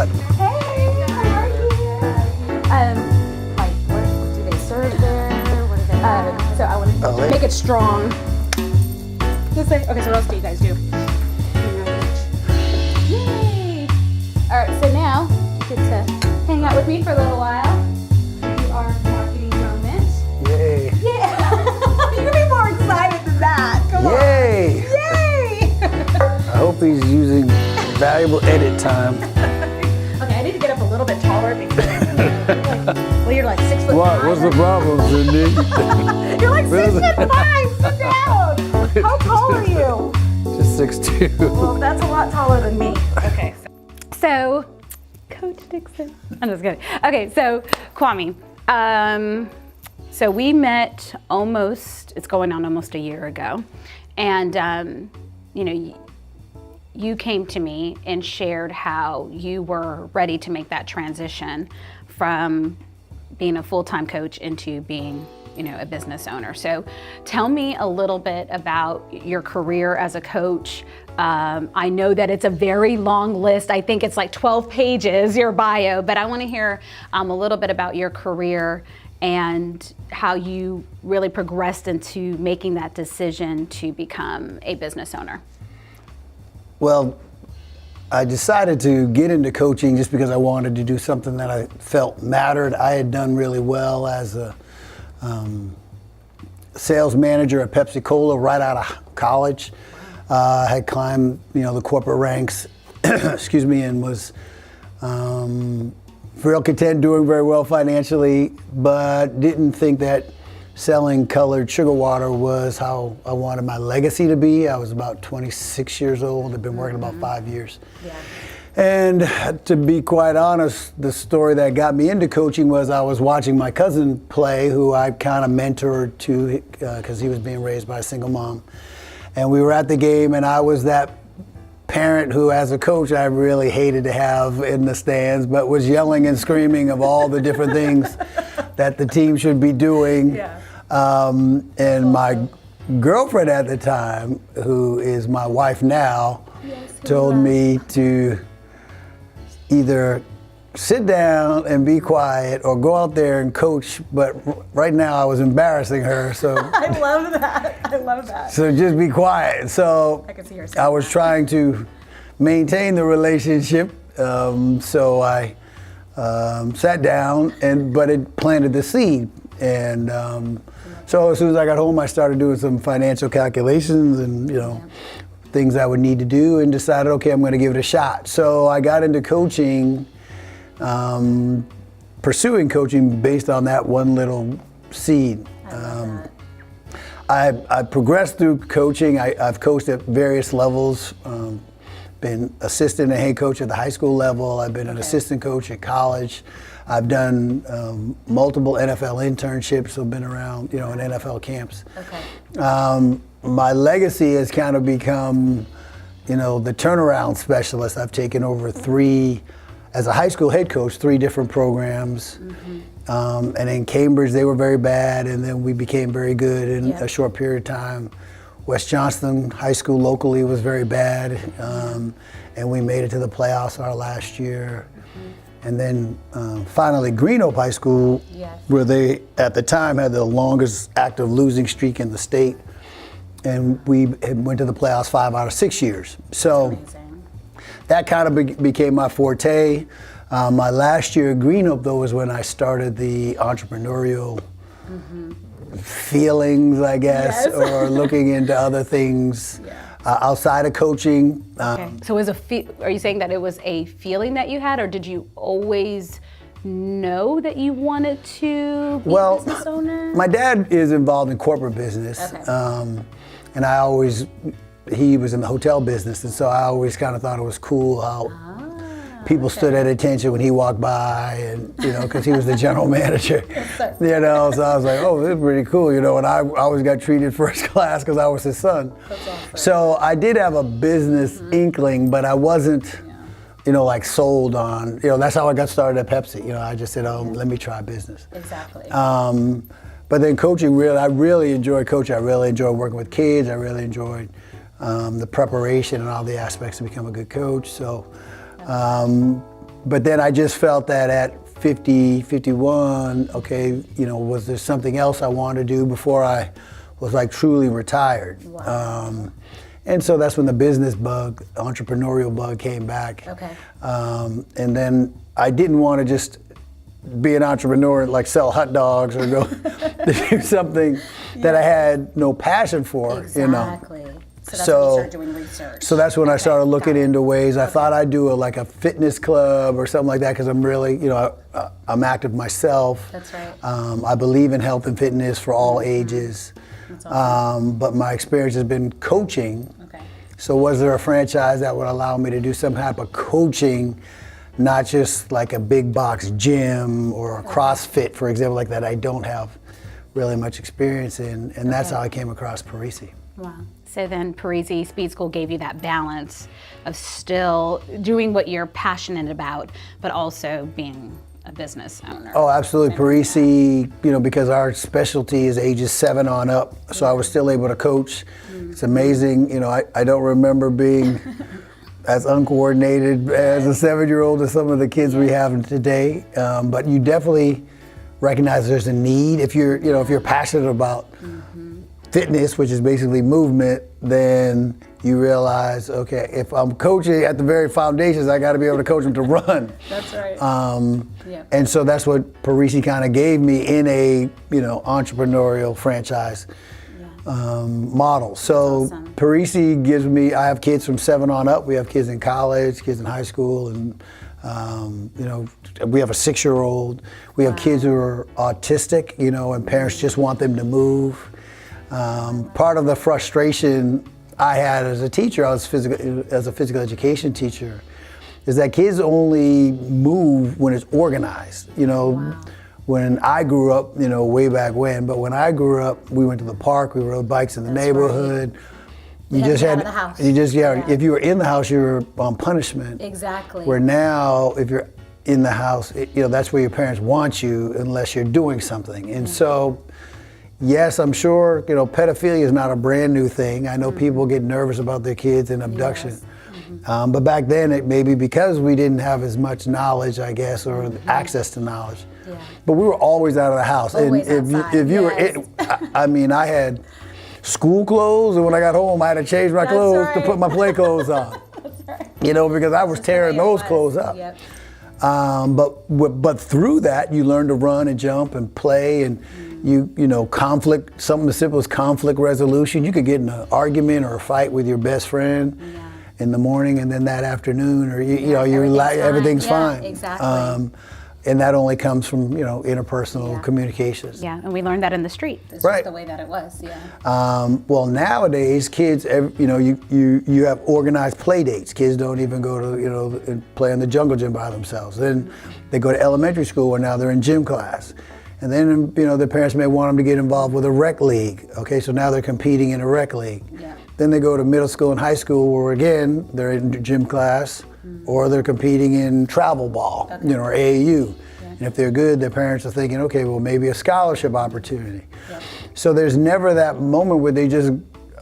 God. Hey, how are you? Like, what do they serve there? What do they? So I want to make it strong. Okay, so what else do you guys do? Yay! All right, so now you get to hang out with me for a little while. Do our marketing moment. Yay. Yeah! You're gonna be more excited than that. Come Yay. on. Yay! I hope he's using valuable edit time. Okay, I need to get up a little bit taller because you're like 6 foot What? 5. What's the problem, Cindy? You're like 6'5". Sit down. How tall are you? Just 6'2". Well, that's a lot taller than me. Okay. So, Coach Dixon. I'm just kidding. Okay, so Kwame. So we met it's going on almost a year ago. And, you came to me and shared how you were ready to make that transition from being a full-time coach into being, a business owner. So tell me a little bit about your career as a coach. I know that it's a very long list. I think it's like 12 pages, your bio, but I want to hear a little bit about your career and how you really progressed into making that decision to become a business owner. Well, I decided to get into coaching just because I wanted to do something that I felt mattered. I had done really well as a sales manager at Pepsi Cola right out of college. Had climbed, the corporate ranks, excuse me, and was real content, doing very well financially, but didn't think that selling colored sugar water was how I wanted my legacy to be. I was about 26 years old. I'd been working about 5 years. Yeah. And to be quite honest, the story that got me into coaching was I was watching my cousin play, who I kind of mentored to because he was being raised by a single mom. And we were at the game, and I was that parent who, as a coach, I really hated to have in the stands, but was yelling and screaming of all the different things that the team should be doing. Yeah. And my girlfriend at the time, who is my wife now, told me to either sit down and be quiet or go out there and coach, but right now I was embarrassing her, so I love that. So just be quiet. So I can see her I was trying to maintain the relationship, so I sat down, but it planted the seed. And so as soon as I got home, I started doing some financial calculations and things I would need to do, and decided, okay, I'm going to give it a shot. So I got into coaching, pursuing coaching based on that one little seed. I progressed through coaching. I've coached at various levels, been assistant and head coach at the high school level. I've been an assistant coach at college. I've done multiple NFL internships, so been around, in NFL camps. Okay. My legacy has kind of become, the turnaround specialist. I've taken over as a high school head coach, 3 different programs. Mm-hmm. And in Cambridge, they were very bad, and then we became very good in a short period of time. West Johnston High School locally was very bad, and we made it to the playoffs our last year. Mm-hmm. And then finally Green Hope High School, where they, at the time, had the longest active losing streak in the state. And we went to the playoffs 5 out of 6 years. So that kind of became my forte. My last year at Green Hope, though, was when I started the entrepreneurial feelings, I guess, or looking into other things outside of coaching. Okay. So are you saying that it was a feeling that you had, or did you always know that you wanted to be a business owner? My dad is involved in corporate business. Okay. And he was in the hotel business, and so I always kind of thought it was cool how people stood at attention when he walked by, and because he was the general manager. So I was like, oh, this is pretty cool, and I always got treated first class because I was his son. That's awesome. So I did have a business inkling, but I wasn't, like sold on, that's how I got started at Pepsi. I just said, let me try business. Exactly. But then coaching, I really enjoyed coaching. I really enjoyed working with kids. I really enjoyed the preparation and all the aspects to become a good coach. So But then I just felt that at 50, 51, okay, was there something else I wanted to do before I was like truly retired? Wow. And so that's when the business bug, entrepreneurial bug came back. Okay. And then I didn't want to just be an entrepreneur and like sell hot dogs or go to do something that I had no passion for, Exactly. So that's when you started doing research. So that's when I started looking got it. into ways. I thought I'd do like a fitness club or something like that because I'm really, I'm active myself. That's right. I believe in health and fitness for all ages. That's awesome. But my experience has been coaching. Okay. So was there a franchise that would allow me to do some type of coaching, not just like a big box gym or a CrossFit, for example, like that I don't have really much experience in. And that's how I came across Parisi. Wow. So then Parisi Speed School gave you that balance of still doing what you're passionate about, but also being a business owner. Oh, absolutely. Parisi, because our specialty is ages 7 on up, so I was still able to coach. It's amazing. I don't remember being as uncoordinated as a 7-year-old as some of the kids we have today, but you definitely recognize there's a need. If you're passionate about fitness, which is basically movement, then you realize, okay, if I'm coaching at the very foundations, I got to be able to coach them to run. That's right. And so that's what Parisi kind of gave me in a entrepreneurial franchise model. So awesome. Parisi gives me, I have kids from 7 on up. We have kids in college, kids in high school, and we have a 6-year-old. We have kids who are autistic, and parents just want them to move. Part of the frustration I had as a teacher, as a physical education teacher, is that kids only move when it's organized. When I grew up, way back when, but when I grew up, we went to the park, we rode bikes in the neighborhood. You just had to be out of the house. If you were in the house, you were on punishment. Exactly. Where now, if you're in the house, that's where your parents want you unless you're doing something. And so, yes, I'm sure, pedophilia is not a brand new thing. I know people get nervous about their kids and abduction. Yes. But back then, it may be because we didn't have as much knowledge, I guess, or access to knowledge. Yeah. But we were always out of the house. Always and outside, if you yes. were I had school clothes, and when I got home, I had to change my clothes to put my play clothes on. That's right. Because I was tearing those clothes up. Yep. But through that, you learn to run and jump and play, and conflict. Something as simple as conflict resolution. You could get in an argument or a fight with your best friend in the morning, and then that afternoon, or everything's fine. Exactly. And that only comes from interpersonal communications. Yeah, and we learned that in the street. It's Right. just the way that it was. Yeah. Well, nowadays, kids, you have organized play dates. Kids don't even go to and play in the jungle gym by themselves. Then they go to elementary school, where now they're in gym class. And then, their parents may want them to get involved with a rec league. Okay, so now they're competing in a rec league. Yeah. Then they go to middle school and high school, where again, they're in gym class, or they're competing in travel ball, or AAU. And if they're good, their parents are thinking, okay, well, maybe a scholarship opportunity. Yep. So there's never that moment where they just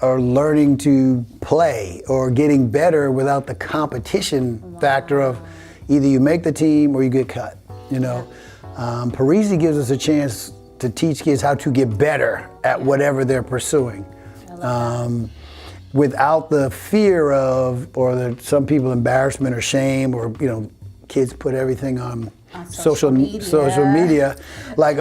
are learning to play or getting better without the competition factor of either you make the team or you get cut, Parisi gives us a chance to teach kids how to get better at whatever they're pursuing. Without the fear of, or some people embarrassment or shame, or kids put everything on social media, like,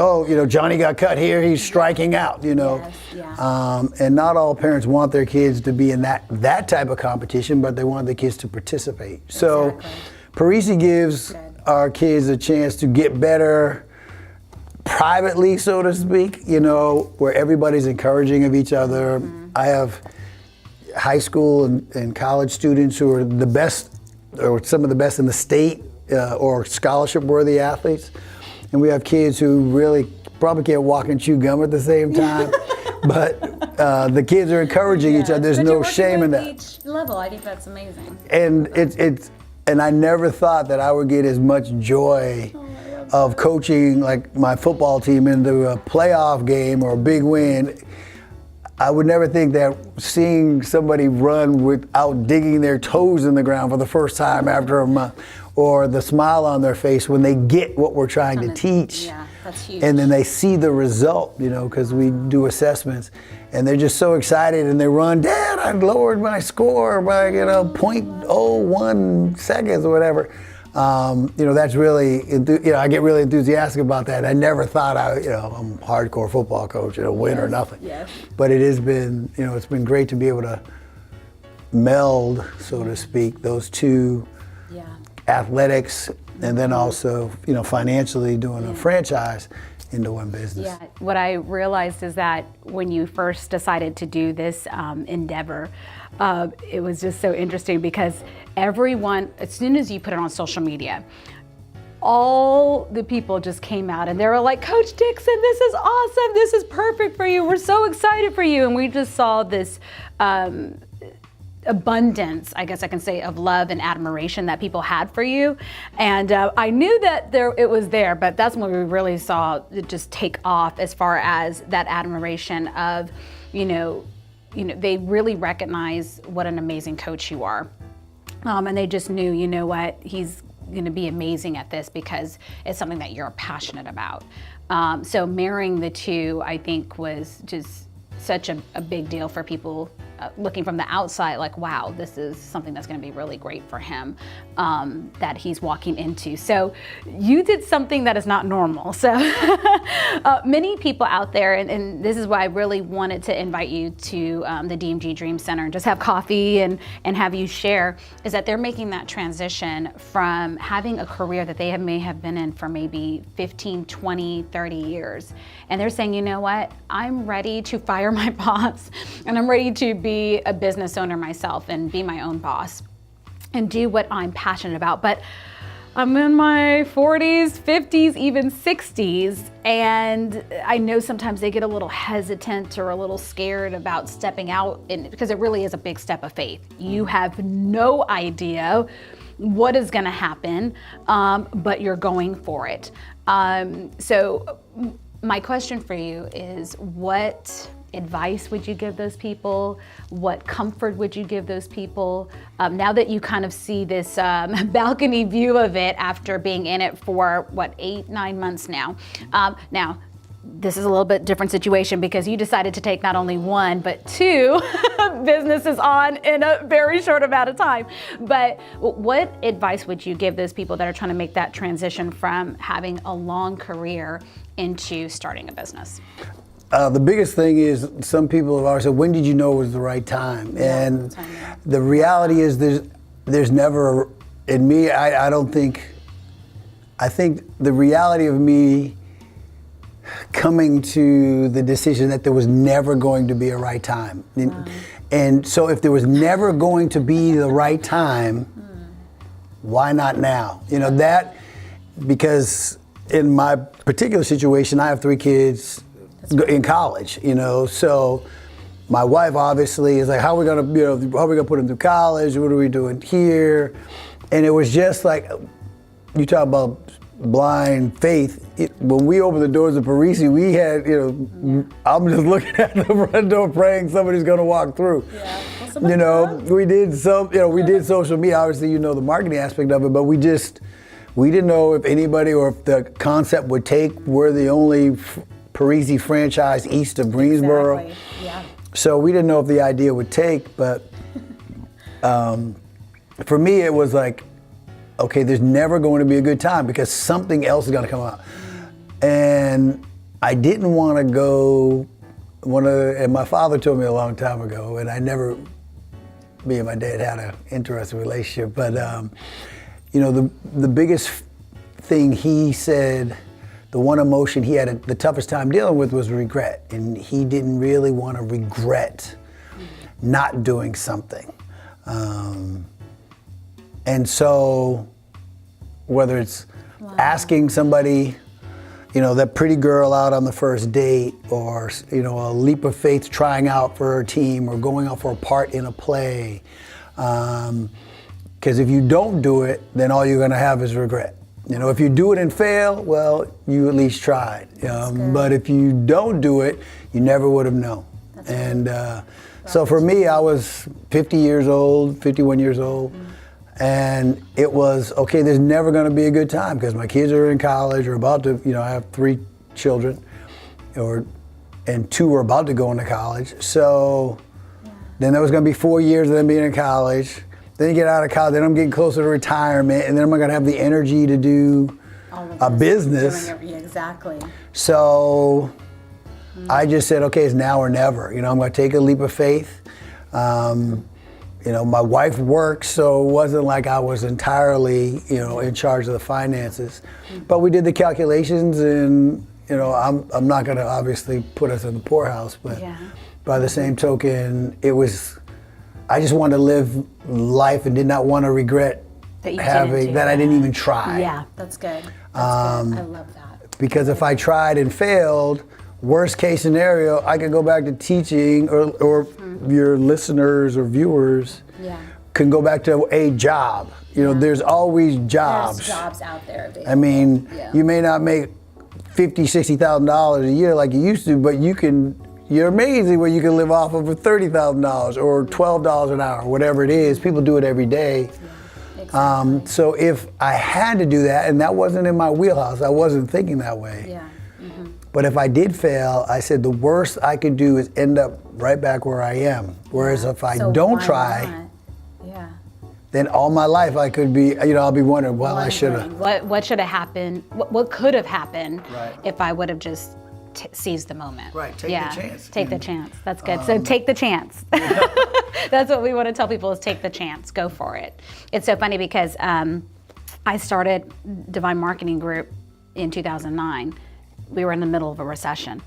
Johnny got cut here, he's striking out, Yes, yeah. And not all parents want their kids to be in that type of competition, but they want the kids to participate. So Exactly. Parisi gives our kids a chance to get better privately, so to speak, where everybody's encouraging of each other. I have high school and college students who are the best, or some of the best in the state, or scholarship-worthy athletes. And we have kids who really probably can't walk and chew gum at the same time. But the kids are encouraging each other. There's But no you're shame working in with that. each level. I think that's amazing. And and I never thought that I would get as much joy of coaching like my football team into a playoff game or a big win. I would never think that seeing somebody run without digging their toes in the ground for the first time after a month, or the smile on their face when they get what we're trying to teach. Yeah, that's huge. And then they see the result, because we do assessments, and they're just so excited, and they run, Dad, I lowered my score by, 0.01 seconds or whatever. That's really, I get really enthusiastic about that. I never thought I'm a hardcore football coach, win or nothing. Yes. But it has been, it's been great to be able to meld, so to speak, those two, athletics, and then also, financially doing a franchise into one business. Yeah, what I realized is that when you first decided to do this endeavor, it was just so interesting because everyone, as soon as you put it on social media, all the people just came out and they were like, Coach Dixon, this is awesome. This is perfect for you. We're so excited for you. And we just saw this abundance, I guess I can say, of love and admiration that people had for you. And I knew that it was there, but that's when we really saw it just take off as far as that admiration of, they really recognize what an amazing coach you are. And they just knew, he's going to be amazing at this because it's something that you're passionate about. So marrying the two, I think, was just such a big deal for people looking from the outside, like, wow, this is something that's going to be really great for him that he's walking into. So you did something that is not normal. So many people out there, and this is why I really wanted to invite you to the DMG Dream Center and just have coffee and have you share, is that they're making that transition from having a career that they may have been in for maybe 15, 20, 30 years. And they're saying, you know what, I'm ready to fire my boss and I'm ready to be a business owner myself and be my own boss and do what I'm passionate about. But I'm in my 40s, 50s, even 60s, and I know sometimes they get a little hesitant or a little scared about stepping out because it really is a big step of faith. You have no idea what is going to happen, but you're going for it. So my question for you is, what advice would you give those people? What comfort would you give those people? Now that you kind of see this balcony view of it after being in it for 8, 9 months now. Now, this is a little bit different situation because you decided to take not only 1, but 2 businesses on in a very short amount of time. But what advice would you give those people that are trying to make that transition from having a long career into starting a business? The biggest thing is some people have always said, when did you know it was the right time? And the reality is there's never, in me, I think the reality of me coming to the decision that there was never going to be a right time. And so if there was never going to be the right time, why not now? That, because in my particular situation, I have 3 kids in college, so my wife obviously is like, how are we gonna put them through college? What are we doing here? And it was just like, you talk about blind faith. When we opened the doors of Parisi, we had, I'm just looking at the front door praying somebody's gonna walk through. Yeah. We did social media, obviously, the marketing aspect of it, but we didn't know if anybody or if the concept would take. We're the only Parisi franchise east of Greensboro. Exactly. Yeah. So we didn't know if the idea would take, but for me it was like, okay, there's never going to be a good time because something else is going to come out. And I didn't want to go, and my father told me a long time ago, and me and my dad had an interesting relationship, but the biggest thing he said, the one emotion he had the toughest time dealing with was regret. And he didn't really want to regret not doing something. And so whether it's asking somebody, that pretty girl out on the first date, or, a leap of faith trying out for a team or going out for a part in a play. Because if you don't do it, then all you're going to have is regret. If you do it and fail, well, you at least tried. But if you don't do it, you never would have known. So for me, I was 51 years old, And it was, okay, there's never going to be a good time because my kids are in college or about to, I have 3 children, and 2 are about to go into college. So then there was going to be 4 years of them being in college. Then you get out of college, then I'm getting closer to retirement, and then I'm going to have the energy to do a business. Exactly. So I just said, okay, it's now or never. I'm going to take a leap of faith. My wife works, so it wasn't like I was entirely, in charge of the finances. But we did the calculations, and I'm not going to obviously put us in the poorhouse, but by the same token, I just wanted to live life and did not want to regret that I didn't even try. Yeah, that's good. That's good. I love that. Because if I tried and failed, worst case scenario, I could go back to teaching, or your listeners or viewers can go back to a job. There's always jobs. There's jobs out there. Available. I mean, you may not make $50,000, $60,000 a year like you used to, but you're amazing where you can live off of $30,000 or $12 an hour, whatever it is. People do it every day. Exactly. So if I had to do that, and that wasn't in my wheelhouse, I wasn't thinking that way. Yeah. But if I did fail, I said the worst I could do is end up right back where I am. Whereas if I don't try, then all my life I could be, I'll be wondering, well, I should have. What should have happened? What could have happened Right. if I would have just seized the moment? Right, take the chance. Take the chance. That's good. So take the chance. That's what we want to tell people is take the chance. Go for it. It's so funny because I started Divine Marketing Group in 2009. We were in the middle of a recession.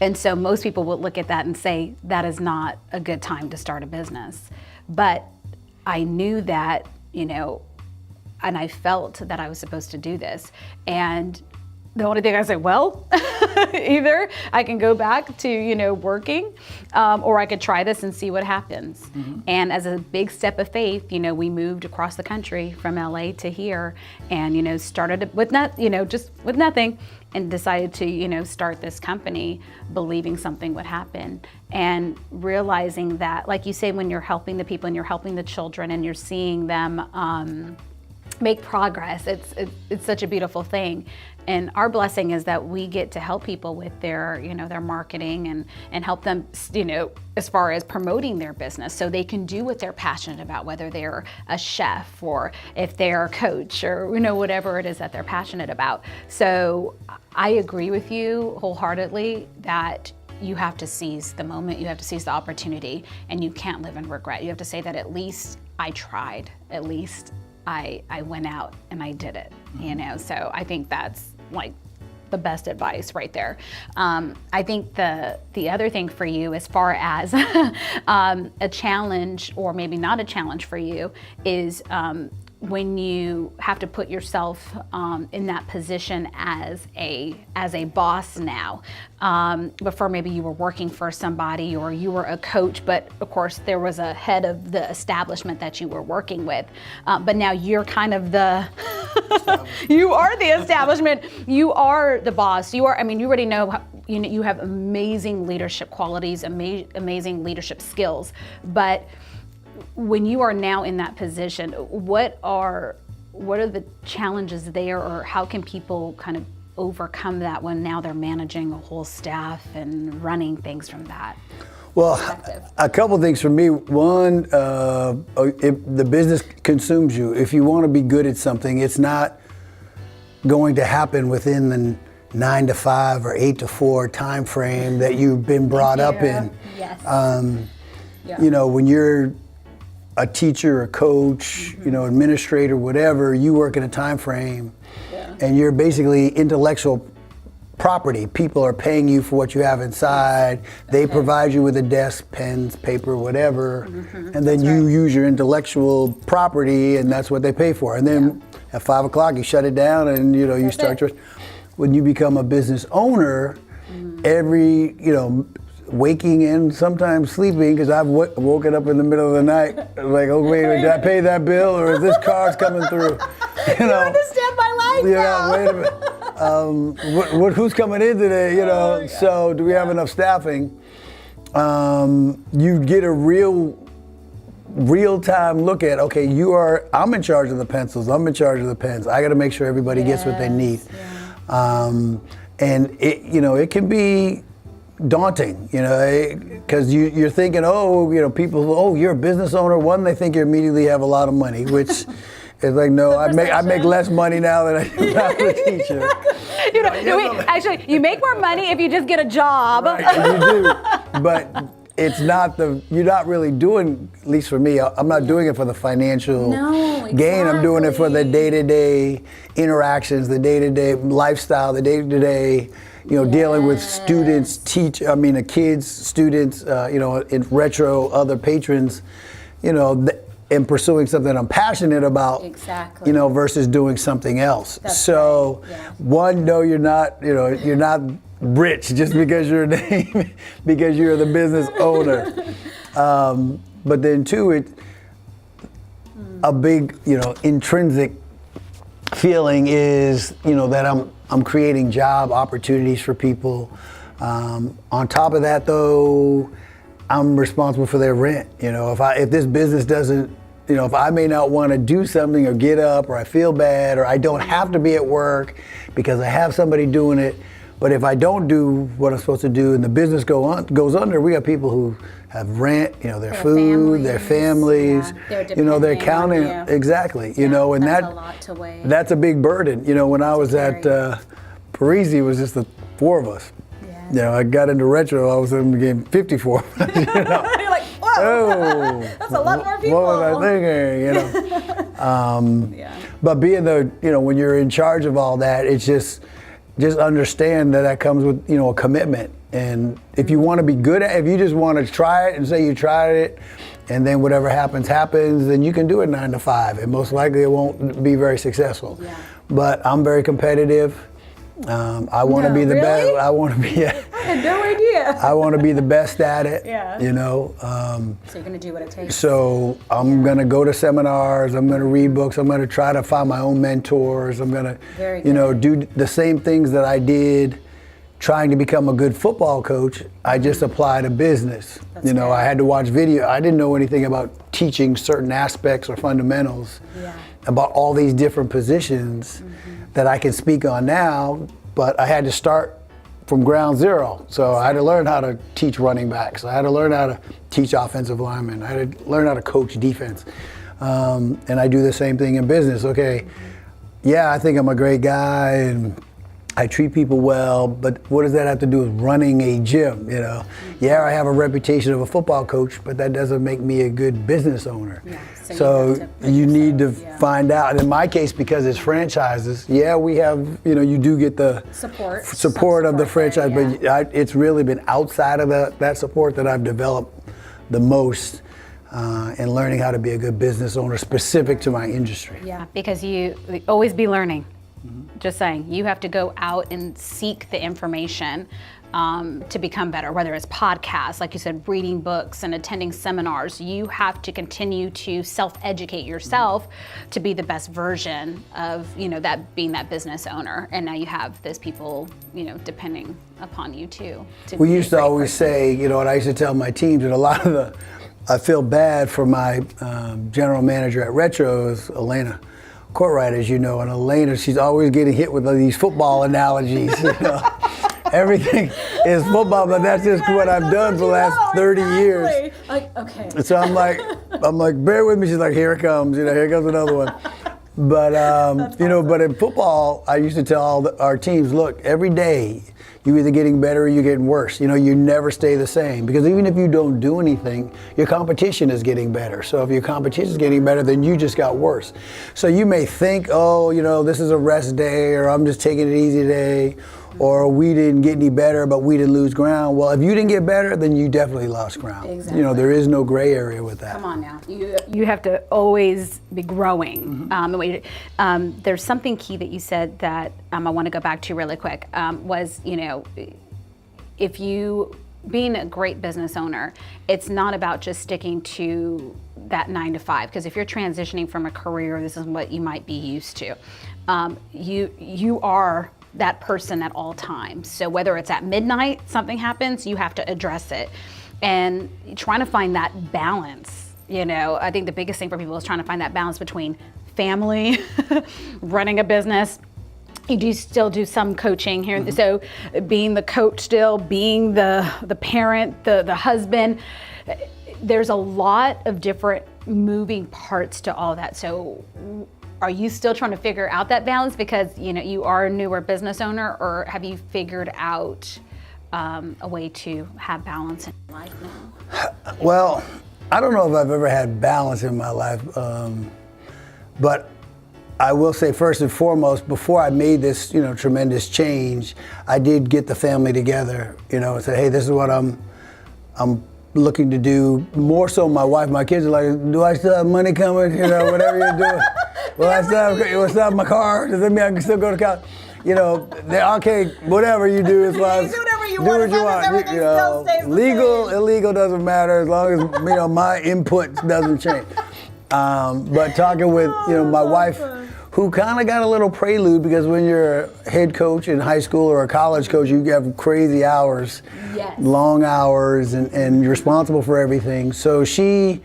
And so most people would look at that and say, that is not a good time to start a business. But I knew that, and I felt that I was supposed to do this. And the only thing I said, well, either I can go back to, working, or I could try this and see what happens. Mm-hmm. And as a big step of faith, we moved across the country from LA to here and, started with just with nothing and decided to, start this company believing something would happen and realizing that, like you say, when you're helping the people and you're helping the children and you're seeing them, make progress. It's such a beautiful thing. And our blessing is that we get to help people with their, their marketing and help them, as far as promoting their business so they can do what they're passionate about, whether they're a chef or if they're a coach or, whatever it is that they're passionate about. So I agree with you wholeheartedly that you have to seize the moment, you have to seize the opportunity, and you can't live in regret. You have to say that at least I tried, at least I went out and I did it, so I think that's like the best advice right there. I think the other thing for you as far as a challenge or maybe not a challenge for you is when you have to put yourself in that position as a boss now. Before maybe you were working for somebody or you were a coach, but of course there was a head of the establishment that you were working with. But now you're kind of you are the establishment, you are the boss, you already know, you have amazing leadership qualities, amazing leadership skills, but when you are now in that position, what are the challenges there, or how can people kind of overcome that when now they're managing a whole staff and running things from that? Well, a couple things for me. One, the business consumes you. If you want to be good at something, it's not going to happen within the 9 to 5 or 8 to 4 time frame that you've been brought up in. Yes. When you're a teacher, a coach, administrator, whatever, you work in a time frame, and you're basically intellectual property. People are paying you for what you have inside. They provide you with a desk, pens, paper, whatever, and then you use your intellectual property, and that's what they pay for. And then at 5 o'clock, you shut it down, and you start your. When you become a business owner, every waking and sometimes sleeping, because I've woken up in the middle of the night, like, oh wait, did I pay that bill, or is this car's coming through? You understand my life now. Wait a minute. Who's coming in today? So do we have enough staffing? You get a real real-time look at, okay, I'm in charge of the pencils, I'm in charge of the pens. I got to make sure everybody gets what they need. And it can be daunting, because you're thinking, people, you're a business owner. One, they think you immediately have a lot of money, which is like, no, I make less money now than I do as a teacher. Actually, you make more money if you just get a job. Right, you do, but it's not you're not really doing, at least for me, I'm not doing it for the financial gain. I'm doing it for the day-to-day interactions, the day-to-day lifestyle, the day-to-day, dealing with students, kids, students, in retro, other patrons, and pursuing something I'm passionate about, versus doing something else. One, no, you're not rich just because you're because you're the business owner. But then two, a big, intrinsic feeling is, that I'm creating job opportunities for people. On top of that, though, I'm responsible for their rent. If this business doesn't, if I may not want to do something or get up, or I feel bad, or I don't have to be at work because I have somebody doing it. But if I don't do what I'm supposed to do and the business goes under, we got people who have rent, their food, their families, they're counting. Exactly. And that's a lot to weigh. That's a big burden. When I was at Parisi, it was just the four of us. I got into retro, all of a sudden became 54. You're like, whoa, that's a lot more people. What was I thinking? But being when you're in charge of all that, it's just understand that comes with, a commitment. And if you want to be good at it, if you just want to try it and say you tried it, and then whatever happens, then you can do it 9 to 5, and most likely it won't be very successful. But I'm very competitive. I want to be the best. I want to be. I had no idea. I want to be the best at it. So you're gonna do what it takes. So I'm gonna go to seminars. I'm gonna read books. I'm gonna try to find my own mentors. I'm gonna, do the same things that I did, trying to become a good football coach. I just apply to business. I had to watch video. I didn't know anything about teaching certain aspects or fundamentals about all these different positions that I can speak on now, but I had to start from ground zero. So I had to learn how to teach running backs. I had to learn how to teach offensive linemen. I had to learn how to coach defense. And I do the same thing in business. Okay, I think I'm a great guy and I treat people well, but what does that have to do with running a gym? I have a reputation of a football coach, but that doesn't make me a good business owner. So you need to find out. And in my case, because it's franchises, we have, you do get the support of the franchise, but it's really been outside of that support that I've developed the most in learning how to be a good business owner specific to my industry. Because you always be learning. Just saying, you have to go out and seek the information to become better, whether it's podcasts, like you said, reading books and attending seminars. You have to continue to self-educate yourself to be the best version of, that being that business owner. And now you have those people, depending upon you too. We used to always say, and I used to tell my teams that I feel bad for my general manager at Retro is Elena Courtright, as you know, and Elena, she's always getting hit with these football analogies. Everything is football, but that's just what I've done for the last 30 years. Okay. So I'm like, bear with me. She's like, here it comes. Here comes another one. But but in football, I used to tell all our teams, look, every day you're either getting better or you're getting worse. You never stay the same, because even if you don't do anything, your competition is getting better. So if your competition is getting better, then you just got worse. So you may think, this is a rest day, or I'm just taking it easy today, or we didn't get any better, but we didn't lose ground. Well, if you didn't get better, then you definitely lost ground. Exactly. There is no gray area with that. Come on now. You have to always be growing. There's something key that you said that I want to go back to really quick, was, if you, being a great business owner, it's not about just sticking to that 9 to 5, because if you're transitioning from a career, this is what you might be used to. You are that person at all times. So whether it's at midnight, something happens, you have to address it. And trying to find that balance You know, I think the biggest thing for people is trying to find that balance between family, running a business. You do still do some coaching here. So being the coach still, being the parent, the husband, there's a lot of different moving parts to all that. So are you still trying to figure out that balance because, you know, you are a newer business owner, or have you figured out a way to have balance in life now? Well, I don't know if I've ever had balance in my life, but I will say first and foremost, before I made this, you know, tremendous change, I did get the family together, you know, and say, hey, this is what I'm looking to do. More so my wife, my kids are like, do I still have money coming? You know, whatever you're doing. Well, I still have my car. Does that mean I can still go to college? You know, they're okay, whatever you do is fine. You do whatever you Do want, what you as long as want. everything You know, still stays the legal, same. illegal doesn't matter as long as, you know, my input doesn't change. But talking with, you know, my wife, who kind of got a little prelude, because when you're a head coach in high school or a college coach, you have crazy hours, Yes. long hours, and you're responsible for everything. So she,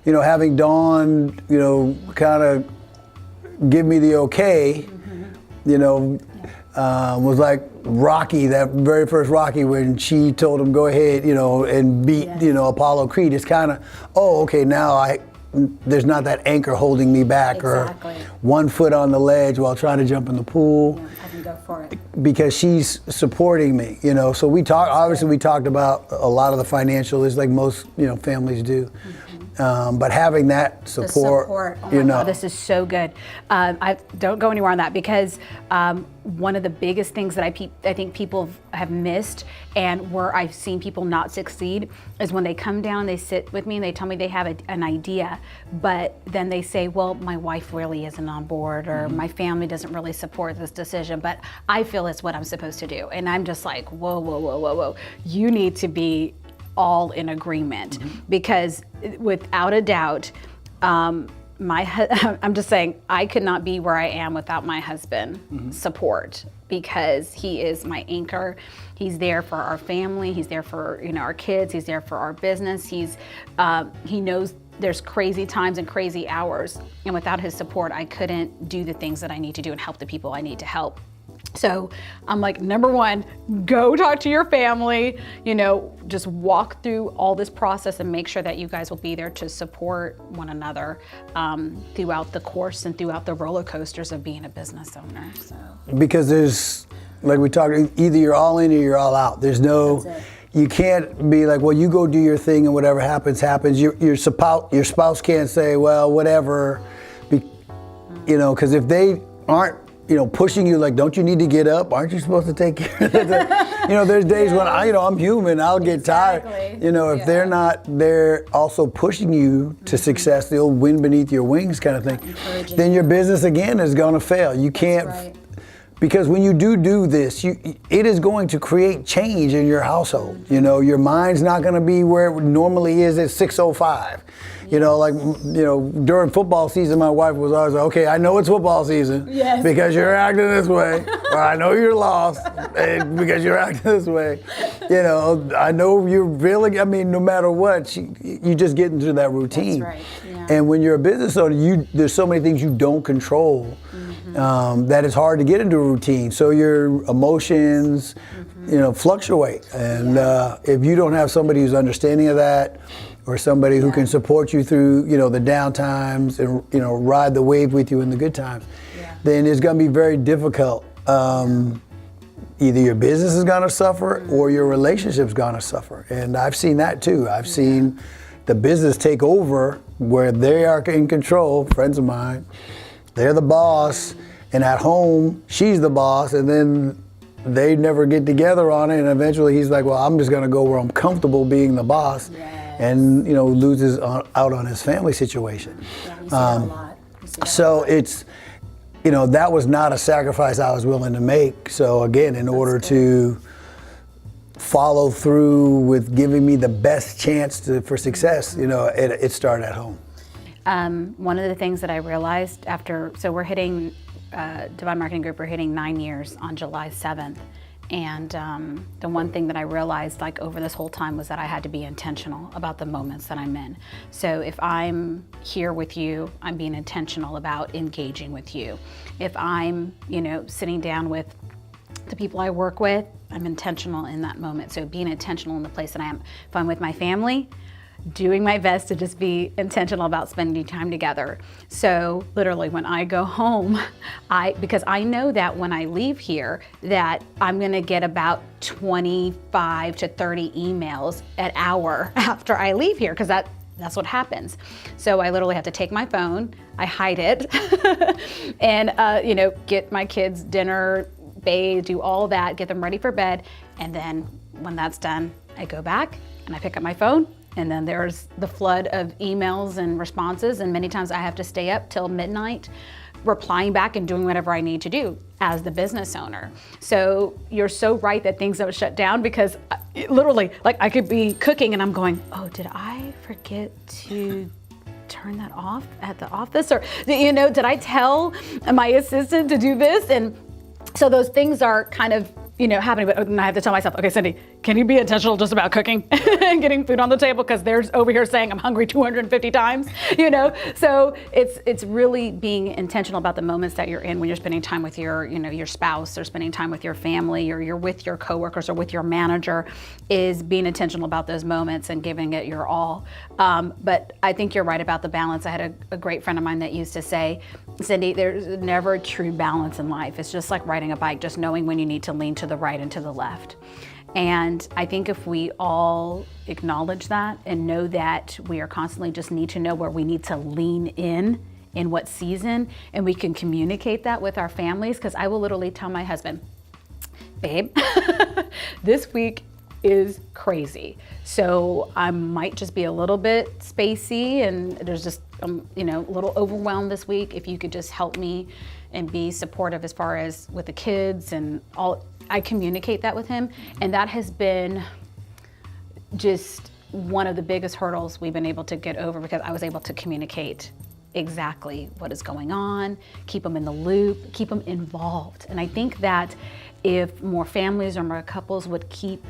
you know, having Dawn, you know, kind of give me the okay, you know, was like Rocky, that very first Rocky, when she told him go ahead, you know, and beat, Yes. you know, Apollo Creed. It's kind of, oh, okay, now there's not that anchor holding me back, Exactly. or one foot on the ledge while trying to jump in the pool, I can go for it. because she's supporting me, you know. So we talked about a lot of the financial, is like most, you know, families do. But having that support, support. Oh you my know. Oh, this is so good. I don't go anywhere on that, because one of the biggest things that I think people have missed, and where I've seen people not succeed, is when they come down, they sit with me and they tell me they have an idea, but then they say, well, my wife really isn't on board, or my family doesn't really support this decision, but I feel it's what I'm supposed to do. And I'm just like, whoa, whoa, whoa, whoa, whoa. You need to be all in agreement, because without a doubt, I'm just saying, I could not be where I am without my husband's support, because he is my anchor. He's there for our family. He's there for, you know, our kids. He's there for our business. He knows there's crazy times and crazy hours, and without his support, I couldn't do the things that I need to do and help the people I need to help. So I'm like, number one, go talk to your family, you know, just walk through all this process and make sure that you guys will be there to support one another throughout the course and throughout the roller coasters of being a business owner. So. Because there's, like we talked, either you're all in or you're all out. There's no, That's it. you can't be like, well, you go do your thing and whatever happens, happens. Your spouse can't say, well, whatever, you know, because if they aren't, you know, pushing you like, don't you need to get up? Aren't you supposed to take care of that? You know, there's days when I'm human, I'll get tired. Exactly. You know, if they're not, they're also pushing you to success, the old wind beneath your wings kind of thing, Encouraging then your business again is gonna fail. You can't, right. because when you do this, it is going to create change in your household. You know, your mind's not gonna be where it normally is at 6:05. You know, like, you know, during football season, my wife was always like, okay, I know it's football season, Yes. because you're acting this way, or I know you're lost because you're acting this way. You know, I know you're really, I mean, no matter what, you just get into that routine. That's right, yeah. And when you're a business owner, there's so many things you don't control, that it's hard to get into a routine. So your emotions, you know, fluctuate. And if you don't have somebody who's understanding of that, or somebody who can support you through, you know, the down times and, you know, ride the wave with you in the good times, then it's going to be very difficult. Either your business is going to suffer or your relationship's going to suffer. And I've seen that too. I've seen the business take over where they are in control. Friends of mine, they're the boss, and at home, she's the boss, and then they never get together on it, and eventually he's like, well, I'm just going to go where I'm comfortable being the boss. And, you know, loses out on his family situation. Yeah, you see that a lot. You see that So it's, you know, that was not a sacrifice I was willing to make. So again, in order to follow through with giving me the best chance for success, you know, it started at home. One of the things that I realized after, so we're hitting, Divine Marketing Group, we're hitting 9 years on July 7th. And the one thing that I realized like over this whole time was that I had to be intentional about the moments that I'm in. So if I'm here with you, I'm being intentional about engaging with you. If I'm, sitting down with the people I work with, I'm intentional in that moment. So being intentional in the place that I am. If I'm with my family, doing my best to just be intentional about spending time together. So literally when I go home, because I know that when I leave here that I'm gonna get about 25 to 30 emails an hour after I leave here, because that's what happens. So I literally have to take my phone, I hide it, and get my kids dinner, bathe, do all that, get them ready for bed, and then when that's done, I go back and I pick up my phone, and then there's the flood of emails and responses, and many times I have to stay up till midnight replying back and doing whatever I need to do as the business owner. So you're so right that things don't shut down, because literally, like I could be cooking and I'm going, oh, did I forget to turn that off at the office? Or, did I tell my assistant to do this? And so those things are kind of happening, but then I have to tell myself, okay, Cindy, can you be intentional just about cooking and getting food on the table? Because there's over here saying I'm hungry 250 times, So it's really being intentional about the moments that you're in when you're spending time with your spouse, or spending time with your family, or you're with your coworkers or with your manager, is being intentional about those moments and giving it your all. But I think you're right about the balance. I had a great friend of mine that used to say, Cindy, there's never a true balance in life. It's just like riding a bike, just knowing when you need to lean to the right and to the left. And I think if we all acknowledge that and know that we are constantly just need to know where we need to lean in what season, and we can communicate that with our families, because I will literally tell my husband, babe, this week is crazy. So I might just be a little bit spacey, and there's just, a little overwhelmed this week. If you could just help me and be supportive as far as with the kids and all. I communicate that with him, and that has been just one of the biggest hurdles we've been able to get over, because I was able to communicate exactly what is going on, keep them in the loop, keep them involved. And I think that if more families or more couples would keep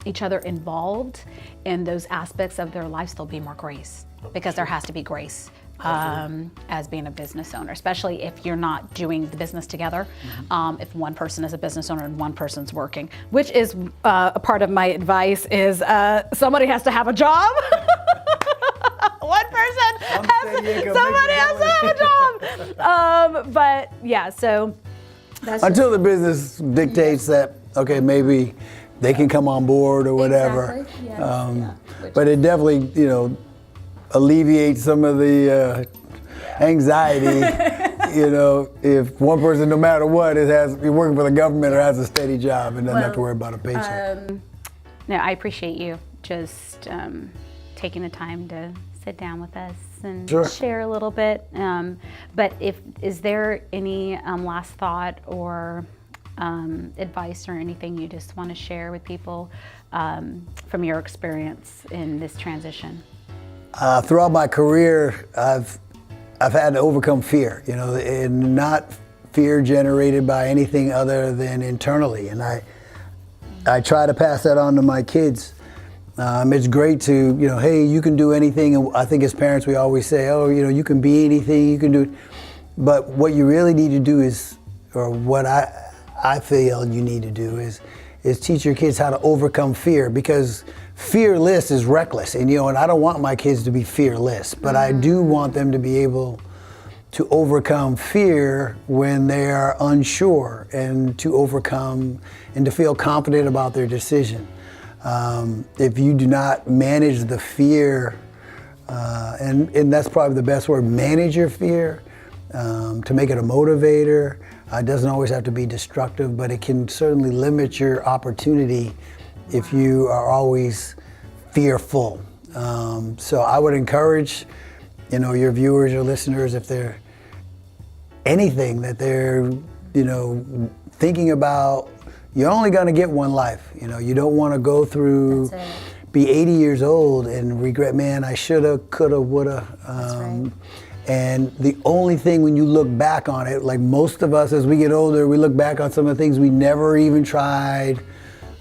each other involved in those aspects of their lives, there'll be more grace, because there has to be grace. As being a business owner, especially if you're not doing the business together. If one person is a business owner and one person's working, which is a part of my advice, is somebody has to have a job. One person, somebody has to have a job. But yeah, so that's until the business dictates that, okay, maybe they can come on board or whatever. Exactly. Yeah. But it definitely, alleviate some of the anxiety, if one person, no matter what, you're working for the government or has a steady job and doesn't have to worry about a paycheck. No, I appreciate you just taking the time to sit down with us and share a little bit. But is there any last thought or advice or anything you just want to share with people from your experience in this transition? Throughout my career, I've had to overcome fear, and not fear generated by anything other than internally. And I try to pass that on to my kids. It's great to, hey, you can do anything. And I think as parents, we always say, oh, you can be anything, you can do it. But what you really need to do is, or what I feel you need to do is teach your kids how to overcome fear, because fearless is reckless, and I don't want my kids to be fearless, but I do want them to be able to overcome fear when they are unsure, and to overcome and to feel confident about their decision. If you do not manage the fear, and that's probably the best word, manage your fear, to make it a motivator. It doesn't always have to be destructive, but it can certainly limit your opportunity if you are always fearful. So I would encourage, your viewers or listeners, if they're anything that they're, thinking about, you're only going to get one life. You don't want to go through, be 80 years old and regret, man, I shoulda, coulda, woulda. That's right. And the only thing when you look back on it, like most of us as we get older, we look back on some of the things we never even tried.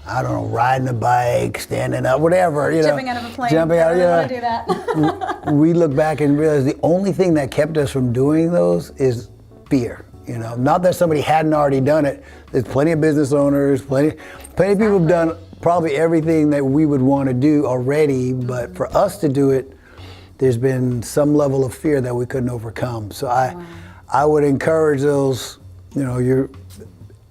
I don't know, riding a bike, standing up, whatever, Jumping out of a plane. Jumping out, I really want to do that. We look back and realize the only thing that kept us from doing those is fear. Not that somebody hadn't already done it. There's plenty of business owners, plenty of people have done probably everything that we would want to do already, but for us to do it, there's been some level of fear that we couldn't overcome. So I would encourage those,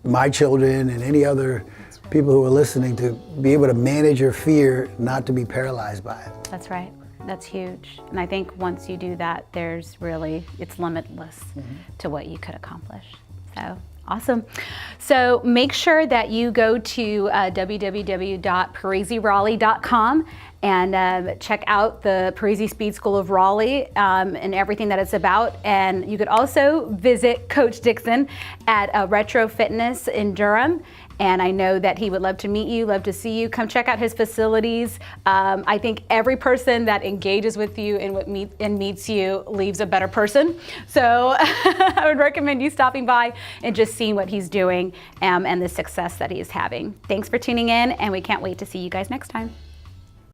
my children and any other people who are listening to be able to manage your fear, not to be paralyzed by it. That's right. That's huge. And I think once you do that, it's limitless to what you could accomplish. So awesome. So make sure that you go to www.PariziRaleigh.com and check out the Parisi Speed School of Raleigh and everything that it's about. And you could also visit Coach Dixon at Retro Fitness in Durham. And I know that he would love to meet you, love to see you. Come check out his facilities. I think every person that engages with you and meets you leaves a better person. So I would recommend you stopping by and just seeing what he's doing and the success that he's having. Thanks for tuning in, and we can't wait to see you guys next time.